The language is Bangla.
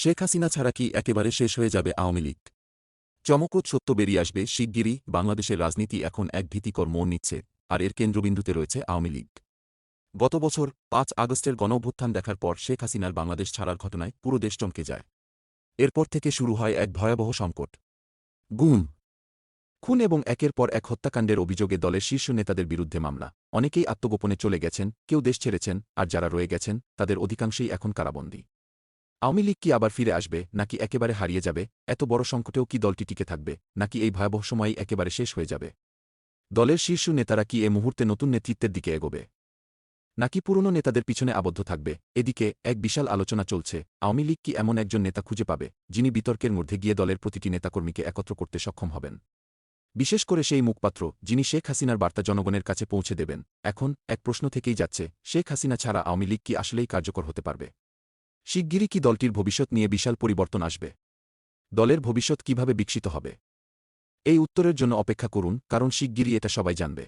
শেখ হাসিনা ছাড়া কি একেবারে শেষ হয়ে যাবে আওয়ামী লীগ? চমকপ্রদ সত্য বেরিয়ে আসবে শিগগিরই। বাংলাদেশের রাজনীতি এখন এক ভীতিকর মোড় নিচ্ছে, আর এর কেন্দ্রবিন্দুতে রয়েছে আওয়ামী লীগ। গত বছর ৫ আগস্টের গণঅভ্যুত্থান দেখার পর শেখ হাসিনার বাংলাদেশ ছাড়ার ঘটনায় পুরো দেশ চমকে যায়। এরপর থেকে শুরু হয় এক ভয়াবহ সংকট। গুম, খুন এবং একের পর এক হত্যাকাণ্ডের অভিযোগে দলের শীর্ষ নেতাদের বিরুদ্ধে মামলা। অনেকেই আত্মগোপনে চলে গেছেন, কেউ দেশ ছেড়েছেন, আর যারা রয়ে গেছেন তাদের অধিকাংশই এখন কারাবন্দী। আওয়ামী লীগ কি আবার ফিরে আসবে, নাকি একেবারে হারিয়ে যাবে? এত বড় সংকটেও কি দলটি টিকে থাকবে, নাকি এই ভয়াবহ সময়ই একেবারে শেষ হয়ে যাবে? দলের শীর্ষ নেতারা কি এ মুহূর্তে নতুন নেতৃত্বের দিকে এগোবে, নাকি পুরনো নেতাদের পিছনে আবদ্ধ থাকবে? এদিকে এক বিশাল আলোচনা চলছে, আওয়ামী লীগ কি এমন একজন নেতা খুঁজে পাবে যিনি বিতর্কের মধ্যে গিয়ে দলের প্রতিটি নেতাকর্মীকে একত্র করতে সক্ষম হবেন, বিশেষ করে সেই মুখপাত্র যিনি শেখ হাসিনার বার্তা জনগণের কাছে পৌঁছে দেবেন। এখন এক প্রশ্ন থেকেই যাচ্ছে, শেখ হাসিনা ছাড়া আওয়ামী লীগ কি আসলেই কার্যকর হতে পারবে? শিগগিরই কি দলটির ভবিষ্যৎ নিয়ে বিশাল পরিবর্তন আসবে? দলের ভবিষ্যৎ কিভাবে বিকশিত হবে? এই উত্তরের জন্য অপেক্ষা করুন, কারণ শিগগিরই এটা সবাই জানবে।